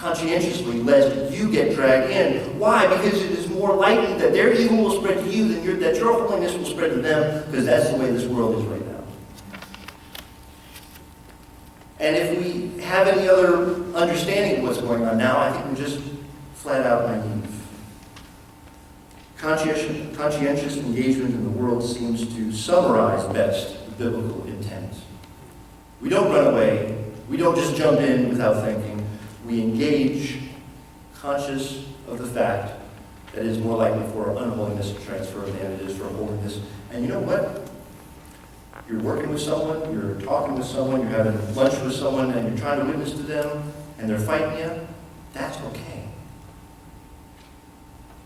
conscientiously lest you get dragged in. Why? Because it is more likely that their evil will spread to you than that your holiness will spread to them, because that's the way this world is right now. And if we have any other understanding of what's going on now, I think we're just flat out naive. Conscientious engagement in the world seems to summarize best the biblical intent. We don't run away. We don't just jump in without thinking. We engage, conscious of the fact that it is more likely for unholiness to transfer than it is for holiness. And you know what? You're working with someone, you're talking with someone, you're having lunch with someone, and you're trying to witness to them, and they're fighting you. That's okay.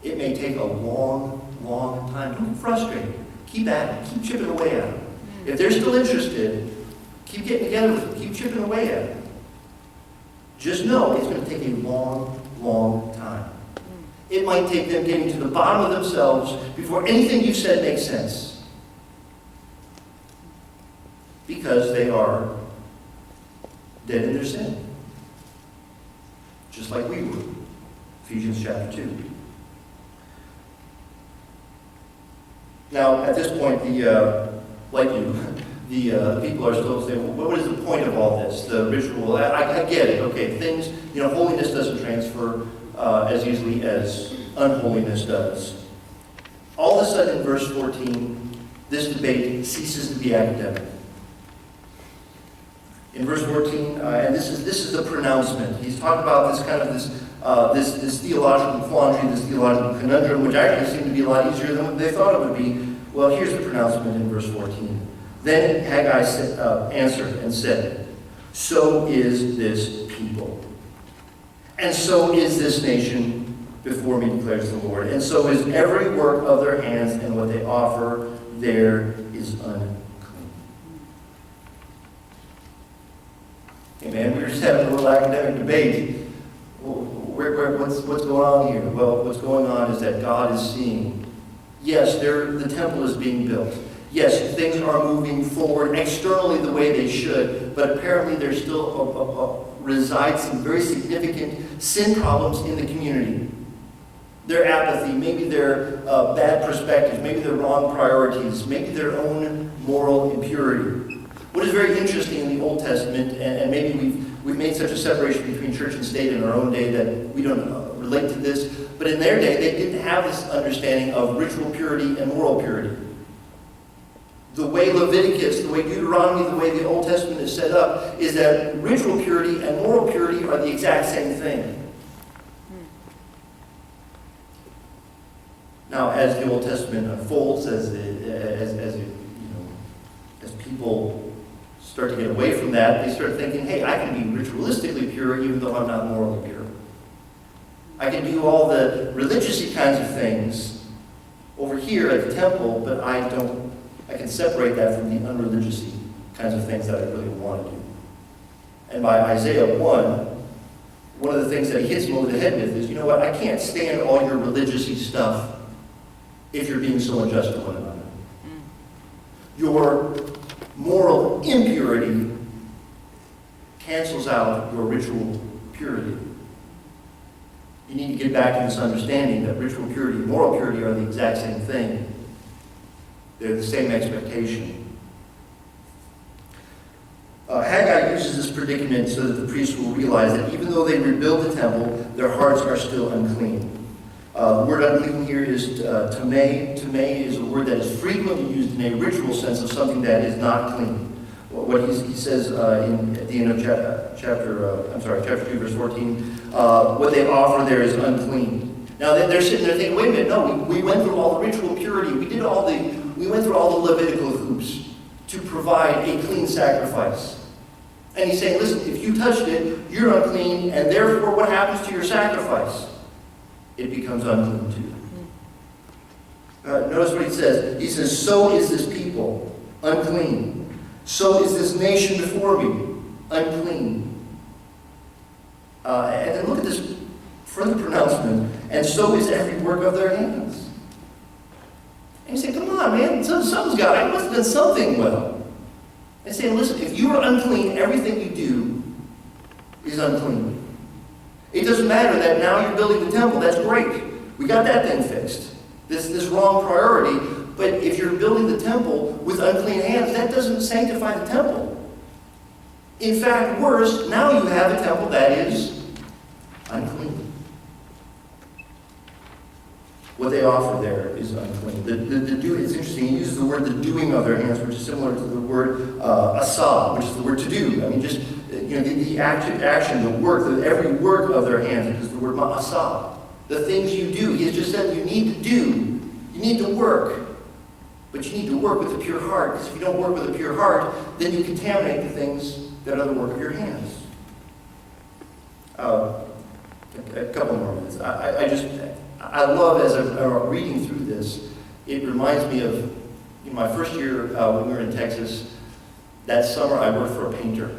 It may take a long, long time. Don't get frustrated. Keep at it. Keep chipping away at it. If they're still interested, keep getting together with them. Keep chipping away at it. Just know it's going to take a long, long time. It might take them getting to the bottom of themselves before anything you've said makes sense. Because they are dead in their sin. Just like we were. Ephesians chapter 2. Now, at this point, the people are still saying, well, what is the point of all this? The ritual, I get it. Okay, things, holiness doesn't transfer as easily as unholiness does. All of a sudden, in verse 14, this debate ceases to be academic. In verse 14, and this is the pronouncement. He's talking about this kind of this theological quandary, this theological conundrum, which actually seemed to be a lot easier than what they thought it would be. Well, here's the pronouncement in verse 14. Then Haggai answered and said, "So is this people, and so is this nation before me, declares the Lord, and so is every work of their hands, and what they offer there is unclean." Hey man, we were just having a little academic debate. What's going on here? Well, what's going on is that God is seeing, yes, the temple is being built. Yes, things are moving forward externally the way they should, but apparently there still resides some very significant sin problems in the community. Their apathy, maybe their bad perspectives, maybe their wrong priorities, maybe their own moral impurity. What is very interesting in the Old Testament, and maybe we've made such a separation between church and state in our own day that we don't relate to this, but in their day they didn't have this understanding of ritual purity and moral purity. The way Leviticus, the way Deuteronomy, the way the Old Testament is set up is that ritual purity and moral purity are the exact same thing. Now, as the Old Testament unfolds, as people start to get away from that, they start thinking, hey, I can be ritualistically pure even though I'm not morally pure. I can do all the religious-y kinds of things over here at the temple, but I can separate that from the unreligious kinds of things that I really want to do. And by Isaiah 1 of the things that he hits them over the head with is, you know what, I can't stand all your religious-y stuff if you're being so unjust to one another. Your moral impurity cancels out your ritual purity. You need to get back to this understanding that ritual purity and moral purity are the exact same thing. They're the same expectation. Haggai uses this predicament so that the priests will realize that even though they rebuild the temple, their hearts are still unclean. The word unclean here is tamei. Tamei is a word that is frequently used in a ritual sense of something that is not clean. What he says at the end of chapter 2, verse 14, what they offer there is unclean. Now they're sitting there thinking, wait a minute, no, we went through all the ritual purity. We went through all the Levitical hoops to provide a clean sacrifice. And he's saying, listen, if you touched it, you're unclean, and therefore what happens to your sacrifice? It becomes unclean too. Notice what he says. He says, so is this people unclean. So is this nation before me unclean. And then look at this further pronouncement. And so is every work of their hands. And you say, come on, man, something's got it. I must have done something well. And saying, listen, if you are unclean, everything you do is unclean. It doesn't matter that now you're building the temple. That's great. We got that thing fixed. This wrong priority. But if you're building the temple with unclean hands, that doesn't sanctify the temple. In fact, worse, now you have a temple that is unclean. What they offer there is unclean. It's interesting, he uses the word the doing of their hands, which is similar to the word asah, which is the word to do. I mean, just the action, the work, every work of their hands, is the word ma'asah. The things you do. He has just said you need to do. You need to work. But you need to work with a pure heart, because if you don't work with a pure heart, then you contaminate the things that are the work of your hands. A couple more minutes. I love, as I'm reading through this, it reminds me of my first year when we were in Texas. That summer I worked for a painter.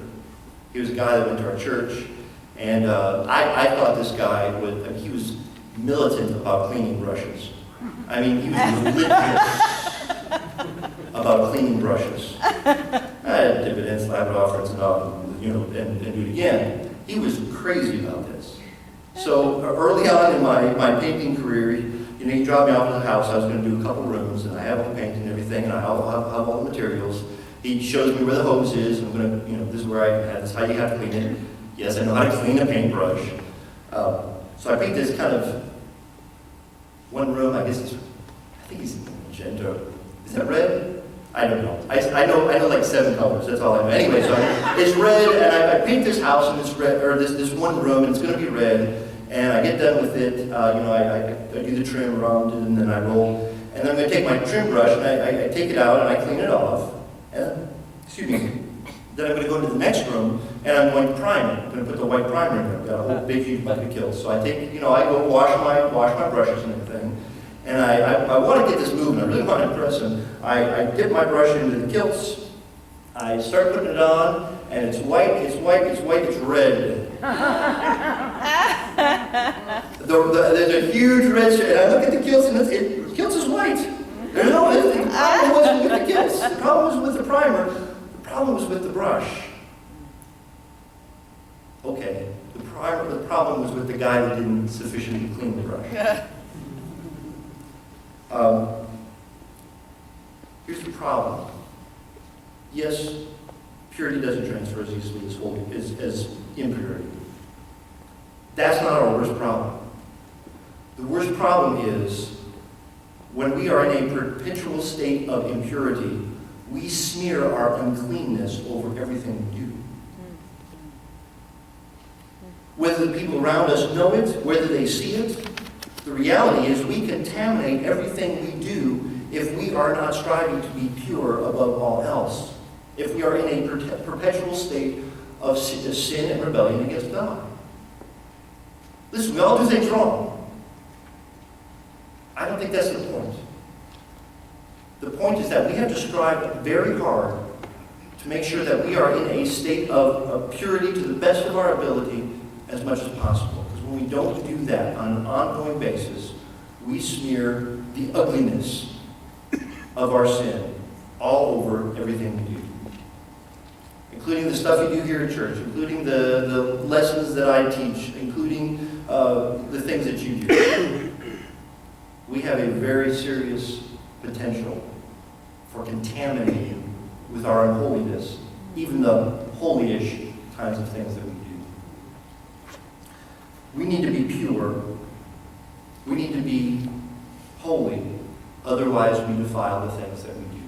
He was a guy that went to our church, and I thought this guy he was militant about cleaning brushes. I mean, he was religious about cleaning brushes. I'd dip it in, slap it off, rinse it off, and do it again. He was crazy about this. So early on in my painting career, he dropped me off at the house. I was going to do a couple rooms, and I have all the paint and everything, and I have all the materials. He shows me where the hose is, and I'm going to, this is where this is how you have to clean it. Yes, I know how to clean a paintbrush. So I paint this kind of one room. I think it's magenta. Is that red? I don't know. I know like 7 colors. That's all I know. Anyway, so it's red, and I paint this house, and it's red, or this one room, and it's going to be red. And I get done with it. I do the trim around it, and then I roll. And then I'm going to take my trim brush, and I take it out, and I clean it off. And, then I'm going to go into the next room, and I'm going to prime it. I'm going to put the white primer in there. I've got a whole big, huge bucket of kills. So I take, I go wash my brushes and everything. And I want to get this moving. I really want to impress him. I dip my brush into the kilts. I start putting it on, and it's white, it's red. There's a huge red strip, and I look at the kilts, and the kilts is white. The problem wasn't with the kilts. The problem wasn't with the primer. The problem was with the brush. Okay, the problem was with the guy that didn't sufficiently clean the brush. Here's the problem. Yes, purity doesn't transfer as easily as impurity. That's not our worst problem. The worst problem is when we are in a perpetual state of impurity, we smear our uncleanness over everything we do. Whether the people around us know it, whether they see it, the reality is we contaminate everything we do if we are not striving to be pure above all else. If we are in a perpetual state of sin and rebellion against God. Listen, we all do things wrong. I don't think that's the point. The point is that we have to strive very hard to make sure that we are in a state of purity to the best of our ability as much as possible. Because when we don't do that on an ongoing basis, we smear the ugliness of our sin all over everything we do. Including the stuff you do here at church, including the lessons that I teach, including the things that you do. We have a very serious potential for contaminating with our unholiness, even the holy-ish kinds of things that we do. We need to be pure. We need to be holy. Otherwise, we defile the things that we do.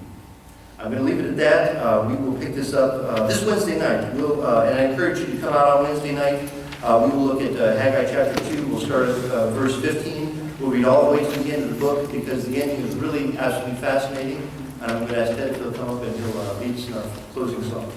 I'm going to leave it at that. We will pick this up this Wednesday night. And I encourage you to come out on Wednesday night. We will look at Haggai chapter 2. We'll start at verse 15. We'll read all the way to the end of the book because the ending is really absolutely fascinating. And I'm going to ask Ted to come up and he'll lead us in our closing song.